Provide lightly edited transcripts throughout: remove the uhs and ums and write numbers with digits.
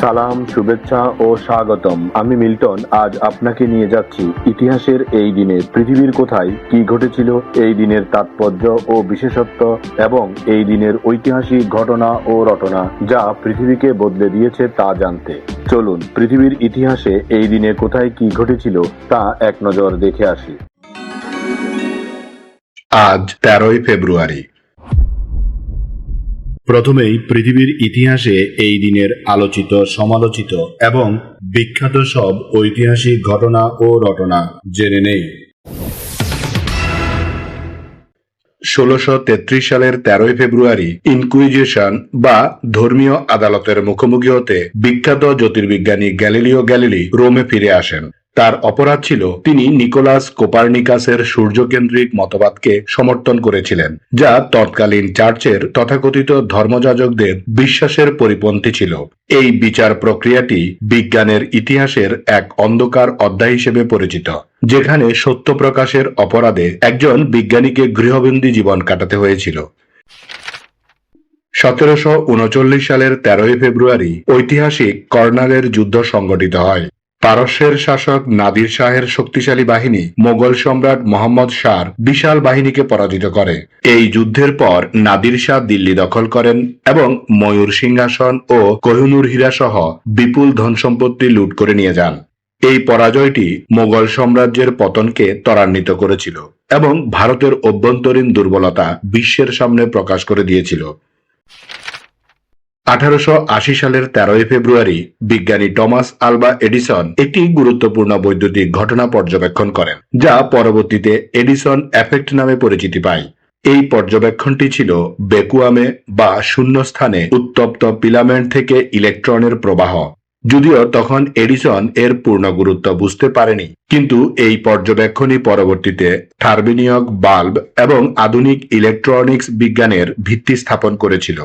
সালাম, শুভেচ্ছা ও স্বাগতম। আমি মিল্টন। আজ আপনাকে নিয়ে যাচ্ছি ইতিহাসের এই দিনে পৃথিবীর কোথায় কি ঘটেছিল, এই দিনের তাৎপর্য ও বিশেষত্ব এবং এই দিনের ঐতিহাসিক ঘটনা ও রটনা যা পৃথিবীকে বদলে দিয়েছে তা জানতে। চলুন পৃথিবীর ইতিহাসে এই দিনে কোথায় কি ঘটেছিল তা এক নজর দেখে আসি। আজ 13ই ফেব্রুয়ারি। প্রথমেই পৃথিবীর ইতিহাসে এই দিনের আলোচিত, সমালোচিত এবং বিখ্যাত সব ঐতিহাসিক ঘটনা ও রটনা জেনে নেই। 1633 সালের 13ই ফেব্রুয়ারি ইনকুইজিশন বা ধর্মীয় আদালতের মুখোমুখি হতে বিখ্যাত জ্যোতির্বিজ্ঞানী গ্যালিলিও গ্যালিলি রোমে ফিরে আসেন। তার অপরাধ ছিল তিনি নিকোলাস কোপার্নিকাসের সূর্যকেন্দ্রিক মতবাদকে সমর্থন করেছিলেন, যা তৎকালীন চার্চের তথাকথিত ধর্মযাজকদের বিশ্বাসের পরিপন্থী ছিল। এই বিচার প্রক্রিয়াটি বিজ্ঞানের ইতিহাসের এক অন্ধকার অধ্যায় হিসেবে পরিচিত, যেখানে সত্য প্রকাশের অপরাধে একজন বিজ্ঞানীকে গৃহবন্দী জীবন কাটাতে হয়েছিল। 1739 সালের 13ই ফেব্রুয়ারি ঐতিহাসিক কর্নালের যুদ্ধ সংঘটিত হয়। পারস্যের শাসক নাদির শাহের শক্তিশালী বাহিনী মোগল সম্রাট মোহাম্মদ শাহর বিশাল বাহিনীকে পরাজিত করে। এই যুদ্ধের পর নাদির শাহ দিল্লি দখল করেন এবং ময়ূর সিংহাসন ও কোহিনূর হীরা সহ বিপুল ধনসম্পত্তি লুট করে নিয়ে যান। এই পরাজয়টি মোগল সাম্রাজ্যের পতনকে ত্বরান্বিত করেছিল এবং ভারতের অভ্যন্তরীণ দুর্বলতা বিশ্বের সামনে প্রকাশ করে দিয়েছিল। 1880 সালের 13ই ফেব্রুয়ারি বিজ্ঞানী টমাস আলভা এডিসন একটি গুরুত্বপূর্ণ বৈদ্যুতিক ঘটনা পর্যবেক্ষণ করেন, যা পরবর্তীতে এডিসন এফেক্ট নামে পরিচিতি পায়। এই পর্যবেক্ষণটি ছিল ভ্যাকুয়ামে বা শূন্যস্থানে উত্তপ্ত ফিলামেন্ট থেকে ইলেকট্রনের প্রবাহ। যদিও তখন এডিসন এর পূর্ণ গুরুত্ব বুঝতে পারেনি, কিন্তু এই পর্যবেক্ষণই পরবর্তীতে টার্বিনিয়ক বাল্ব এবং আধুনিক ইলেকট্রনিক্স বিজ্ঞানের ভিত্তি স্থাপন করেছিল।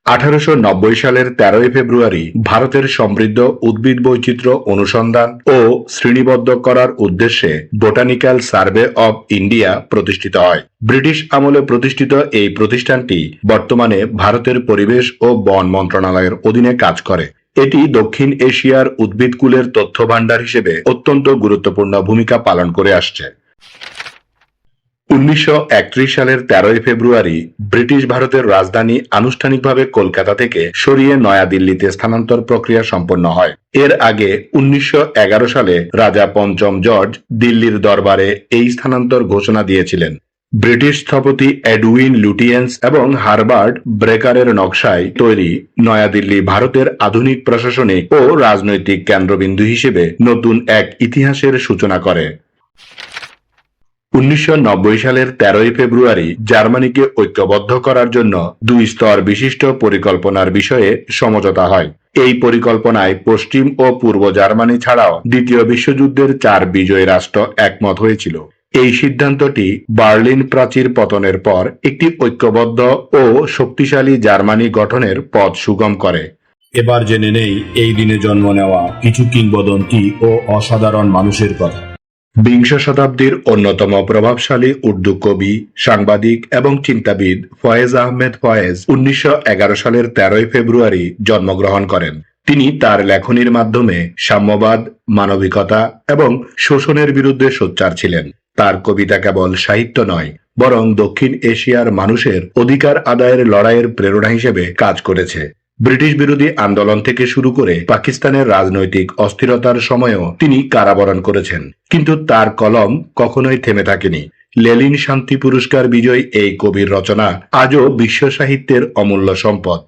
1890 সালের 13ই ফেব্রুয়ারি ভারতের সমৃদ্ধ উদ্ভিদ বৈচিত্র্য অনুসন্ধান ও শ্রেণীবদ্ধ করার উদ্দেশ্যে বোটানিক্যাল সার্ভে অব ইন্ডিয়া প্রতিষ্ঠিত হয়। ব্রিটিশ আমলে প্রতিষ্ঠিত এই প্রতিষ্ঠানটি বর্তমানে ভারতের পরিবেশ ও বন মন্ত্রণালয়ের অধীনে কাজ করে। এটি দক্ষিণ এশিয়ার উদ্ভিদকুলের তথ্য ভাণ্ডার হিসেবে অত্যন্ত গুরুত্বপূর্ণ ভূমিকা পালন করে আসছে। 1931 সালের 13ই ফেব্রুয়ারি ব্রিটিশ ভারতের রাজধানী আনুষ্ঠানিকভাবে কলকাতা থেকে সরিয়ে নয়াদিল্লিতে স্থানান্তর প্রক্রিয়া সম্পন্ন হয়। এর আগে 1911 সালে রাজা পঞ্চম জর্জ দিল্লির দরবারে এই স্থানান্তর ঘোষণা দিয়েছিলেন। ব্রিটিশ স্থপতি এডউইন লুটিয়েন্স এবং হারবার্ট ব্রেকারের নকশায় তৈরি নয়াদিল্লি ভারতের আধুনিক প্রশাসনিক ও রাজনৈতিক কেন্দ্রবিন্দু হিসেবে নতুন এক ইতিহাসের সূচনা করে। 1990 সালের 13ই ফেব্রুয়ারি জার্মানিকে ঐক্যবদ্ধ করার জন্য 2 স্তর বিশিষ্ট পরিকল্পনার বিষয়ে সমঝোতা হয়। এই পরিকল্পনায় পশ্চিম ও পূর্ব জার্মানি ছাড়াও দ্বিতীয় বিশ্বযুদ্ধের 4 বিজয়ী রাষ্ট্র একমত হয়েছিল। এই সিদ্ধান্তটি বার্লিন প্রাচীর পতনের পর একটি ঐক্যবদ্ধ ও শক্তিশালী জার্মানি গঠনের পথ সুগম করে। এবার জেনে নেই এই দিনে জন্ম নেওয়া কিছু কিংবদন্তি ও অসাধারণ মানুষের কথা। বিংশ শতাব্দীর অন্যতম প্রভাবশালী উর্দু কবি, সাংবাদিক এবং চিন্তাবিদ ফয়েজ আহমেদ ফয়েজ 1911 সালের 13ই ফেব্রুয়ারি জন্মগ্রহণ করেন। তিনি তার লেখনীর মাধ্যমে সাম্যবাদ, মানবিকতা এবং শোষণের বিরুদ্ধে সোচ্চার ছিলেন। তার কবিতা কেবল সাহিত্য নয়, বরং দক্ষিণ এশিয়ার মানুষের অধিকার আদায়ের লড়াইয়ের প্রেরণা হিসেবে কাজ করেছে। ব্রিটিশ বিরোধী আন্দোলন থেকে শুরু করে পাকিস্তানের রাজনৈতিক অস্থিরতার সময়ও তিনি কারাবরণ করেছেন, কিন্তু তার কলম কখনোই থেমে থাকেনি। লেনিন শান্তি পুরস্কার বিজয়ী এই কবির রচনা আজও বিশ্ব সাহিত্যের অমূল্য সম্পদ।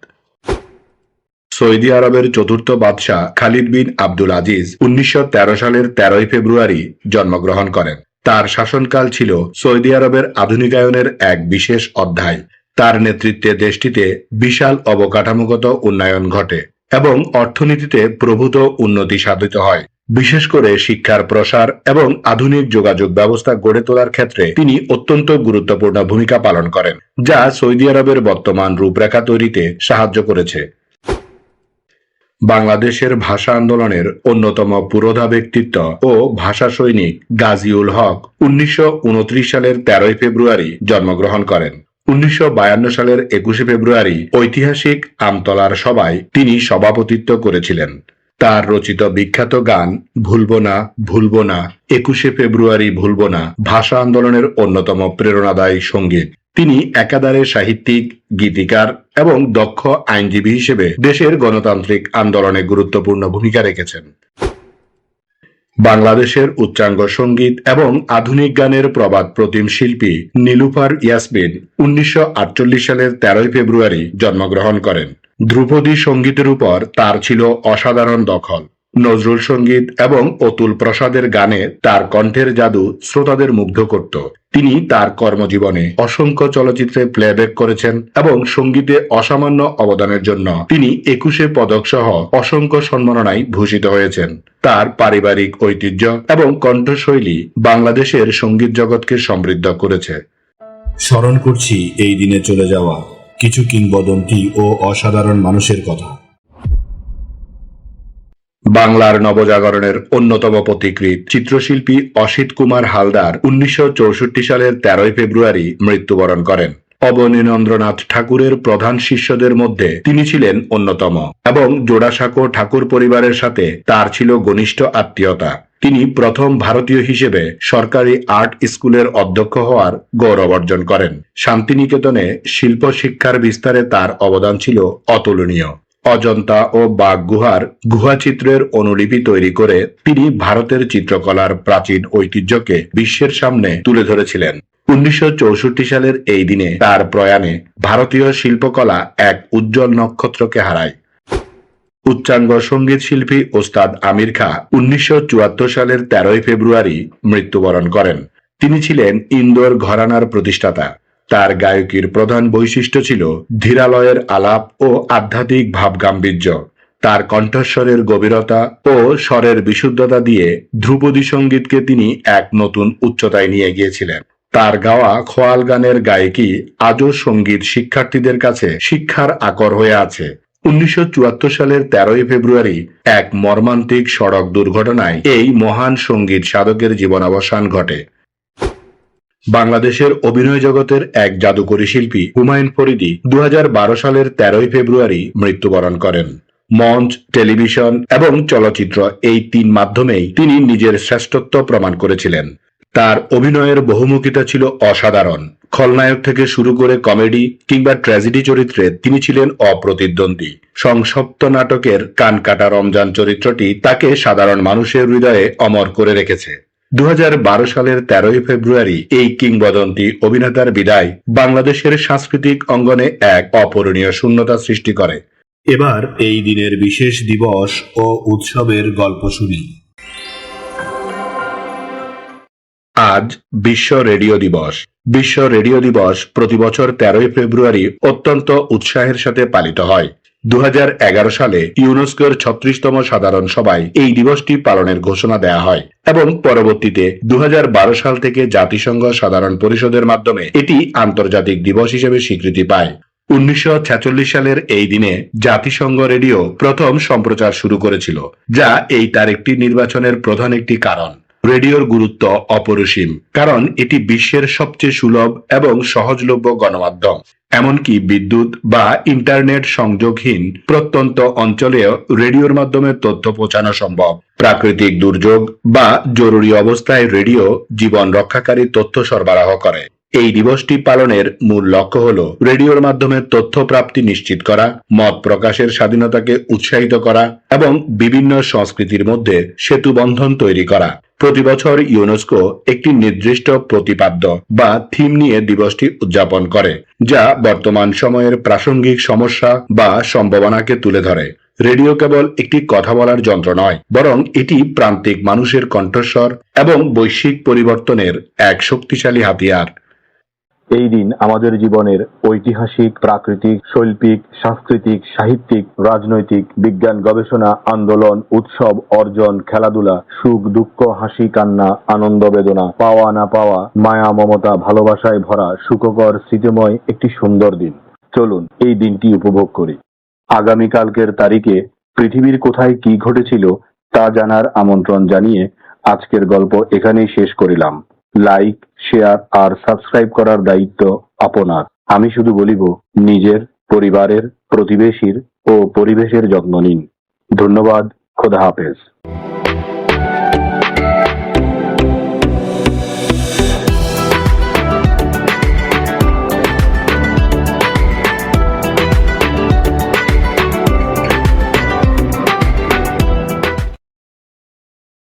সৌদি আরবের চতুর্থ বাদশাহ খালিদ বিন আব্দুল আজিজ 1913 সালের 13ই ফেব্রুয়ারি জন্মগ্রহণ করেন। তার শাসনকাল ছিল সৌদি আরবের আধুনিকায়নের এক বিশেষ অধ্যায়। তার নেতৃত্বে দেশটিতে বিশাল অবকাঠামোগত উন্নয়ন ঘটে এবং অর্থনীতিতে প্রভূত উন্নতি সাধিত হয়। বিশেষ করে শিক্ষার প্রসার এবং আধুনিক যোগাযোগ ব্যবস্থা গড়ে তোলার ক্ষেত্রে তিনি অত্যন্ত গুরুত্বপূর্ণ ভূমিকা পালন করেন, যা সৌদি আরবের বর্তমান রূপরেখা তৈরিতে সাহায্য করেছে। বাংলাদেশের ভাষা আন্দোলনের অন্যতম পুরোধা ব্যক্তিত্ব ও ভাষা সৈনিক গাজী উল হক 1929 সালের 13ই ফেব্রুয়ারি জন্মগ্রহণ করেন। 1952 সালের 21শে ফেব্রুয়ারি ঐতিহাসিক আমতলার সভায় তিনি সভাপতিত্ব করেছিলেন। তার রচিত বিখ্যাত গান ভুলবো না ভুলবো না 21শে ফেব্রুয়ারি ভুলবো না ভাষা আন্দোলনের অন্যতম প্রেরণাদায়ী সঙ্গীত। তিনি একাধারে সাহিত্যিক, গীতিকার এবং দক্ষ আইনজীবী হিসেবে দেশের গণতান্ত্রিক আন্দোলনে গুরুত্বপূর্ণ ভূমিকা রেখেছেন। বাংলাদেশের উচ্চাঙ্গ সঙ্গীত এবং আধুনিক গানের প্রবাদ প্রতিম শিল্পী নীলুফার ইয়াসমিন 1948 সালের 13 ফেব্রুয়ারি জন্মগ্রহণ করেন। ধ্রুপদী সঙ্গীতের উপর তার ছিল অসাধারণ দখল। নজরুল সঙ্গীত এবং অতুল প্রসাদের গানে তার কণ্ঠের জাদু শ্রোতাদের মুগ্ধ করত। তিনি তার কর্মজীবনে অসংখ্য চলচ্চিত্রে প্লেব্যাক করেছেন এবং সঙ্গীতে অসামান্য অবদানের জন্য তিনি 21শে পদক সহ অসংখ্য সম্মাননায় ভূষিত হয়েছেন। তার পারিবারিক ঐতিহ্য এবং কণ্ঠশৈলী বাংলাদেশের সঙ্গীত জগৎকে সমৃদ্ধ করেছে। স্মরণ করছি এই দিনে চলে যাওয়া কিছু কিংবদন্তি ও অসাধারণ মানুষের কথা। বাংলার নবজাগরণের অন্যতম পথিকৃৎ চিত্রশিল্পী অসিত কুমার হালদার 1964 সালের 13 ফেব্রুয়ারি মৃত্যুবরণ করেন। অবনীন্দ্রনাথ ঠাকুরের প্রধান শিষ্যদের মধ্যে তিনি ছিলেন অন্যতম এবং জোড়াসাঁকো ঠাকুর পরিবারের সাথে তার ছিল ঘনিষ্ঠ আত্মীয়তা। তিনি প্রথম ভারতীয় হিসেবে সরকারি আর্ট স্কুলের অধ্যক্ষ হওয়ার গৌরব অর্জন করেন। শান্তিনিকেতনে শিল্প শিক্ষার বিস্তারে তার অবদান ছিল অতুলনীয়। অজন্তা ও বাঘ গুহার গুহাচিত্রের অনুলিপি তৈরি করে তিনি ভারতের চিত্রকলার প্রাচীন ঐতিহ্যকে বিশ্বের সামনে তুলে ধরেছিলেন। 1964 সালের এই দিনে তার প্রয়াণে ভারতীয় শিল্পকলা এক উজ্জ্বল নক্ষত্রকে হারায়। উচ্চাঙ্গ সঙ্গীত শিল্পী ওস্তাদ আমির খাঁ 1974 সালের 13 ফেব্রুয়ারি মৃত্যুবরণ করেন। তিনি ছিলেন ইন্দোর ঘরানার প্রতিষ্ঠাতা। তার গায়কির প্রধান বৈশিষ্ট্য ছিল ধীরালয়ের আলাপ ও আধ্যাত্মিক ভাবগাম্ভীর্য। তার কণ্ঠস্বরের গভীরতা ও স্বরের বিশুদ্ধতা দিয়ে ধ্রুপদী সঙ্গীতকে তিনি এক নতুন উচ্চতায় নিয়ে গিয়েছিলেন। তার গাওয়া খোয়াল গানের গায়কি আজও সঙ্গীত শিক্ষার্থীদের কাছে শিক্ষার আকর হয়ে আছে। 1974 সালের 13 ফেব্রুয়ারি এক মর্মান্তিক সড়ক দুর্ঘটনায় এই মহান সঙ্গীত সাধকের জীবনাবসান ঘটে। বাংলাদেশের অভিনয় জগতের এক জাদুকরী শিল্পী হুমায়ুন ফরিদী 2012 সালের 13 ফেব্রুয়ারি মৃত্যুবরণ করেন। মঞ্চ, টেলিভিশন এবং চলচ্চিত্র এই তিন মাধ্যমেই তিনি নিজের শ্রেষ্ঠত্ব প্রমাণ করেছিলেন। তার অভিনয়ের বহুমুখিতা ছিল অসাধারণ। খলনায়ক থেকে শুরু করে কমেডি কিংবা ট্র্যাজেডি চরিত্রে তিনি ছিলেন অপ্রতিদ্বন্দ্বী। সংসপ্ত নাটকের কানকাটা রমজান চরিত্রটি তাকে সাধারণ মানুষের হৃদয়ে অমর করে রেখেছে। 2012 সালের 13 ফেব্রুয়ারি এই কিংবদন্তি অভিনেতার বিদায় বাংলাদেশের সাংস্কৃতিক অঙ্গনে এক অপূরণীয় শূন্যতা সৃষ্টি করে। এবার এই দিনের বিশেষ দিবস ও উৎসবের গল্প শুনি। আজ বিশ্ব রেডিও দিবস। বিশ্ব রেডিও দিবস প্রতি বছর 13 ফেব্রুয়ারি অত্যন্ত উৎসাহের সাথে পালিত হয়। 2011 সালে ইউনেস্কোর 36তম সাধারণ সভায় এই দিবসটি পালনের ঘোষণা দেয়া হয় এবং পরবর্তীতে 2012 সাল থেকে জাতিসংঘ সাধারণ পরিষদের মাধ্যমে এটি আন্তর্জাতিক দিবস হিসেবে স্বীকৃতি পায়। 1946 সালের এই দিনে জাতিসংঘ রেডিও প্রথম সম্প্রচার শুরু করেছিল, যা এই তারিখটি নির্বাচনের প্রধান একটি কারণ। রেডিওর গুরুত্ব অপরিসীম, কারণ এটি বিশ্বের সবচেয়ে সুলভ এবং সহজলভ্য গণমাধ্যম। এমনকি বিদ্যুৎ বা ইন্টারনেট সংযোগহীন প্রত্যন্ত অঞ্চলেও রেডিওর মাধ্যমে তথ্য পৌঁছানো সম্ভব। প্রাকৃতিক দুর্যোগ বা জরুরি অবস্থায় রেডিও জীবন রক্ষাকারী তথ্য সরবরাহ করে। এই দিবসটি পালনের মূল লক্ষ্য হল রেডিওর মাধ্যমে তথ্য প্রাপ্তি নিশ্চিত করা, মত প্রকাশের স্বাধীনতাকে উৎসাহিত করা এবং বিভিন্ন সংস্কৃতির মধ্যে সেতুবন্ধন তৈরি করা। প্রতি বছর ইউনেস্কো একটি নির্দিষ্ট প্রতিপাদ্য বা থিম নিয়ে দিবসটি উদযাপন করে, যা বর্তমান সময়ের প্রাসঙ্গিক সমস্যা বা সম্ভাবনাকে তুলে ধরে। রেডিও কেবল একটি কথা বলার যন্ত্র নয়, বরং এটি প্রান্তিক মানুষের কণ্ঠস্বর এবং বৈশ্বিক পরিবর্তনের এক শক্তিশালী হাতিয়ার। এই দিন আমাদের জীবনের ঐতিহাসিক, প্রাকৃতিক, শৈল্পিক, সাংস্কৃতিক, সাহিত্যিক, রাজনৈতিক, বিজ্ঞান, গবেষণা, আন্দোলন, উৎসব, অর্জন, খেলাধুলা, সুখ দুঃখ, হাসি কান্না, আনন্দ বেদনা, পাওয়া না পাওয়া, মায়া মমতা, ভালোবাসায় ভরা সুখকর স্মৃতিময় একটি সুন্দর দিন। চলুন এই দিনটি উপভোগ করি। আগামীকালকের তারিখে পৃথিবীর কোথায় কি ঘটেছিল তা জানার আমন্ত্রণ জানিয়ে আজকের গল্প এখানেই শেষ করিলাম। লাইক, শেয়ার আর সাবস্ক্রাইব করার দায়িত্ব আপনার। আমি শুধু বলিব, নিজের, পরিবারের, প্রতিবেশীর ও পরিবেশের যত্ন নিন। ধন্যবাদ। খোদা হাফেজ।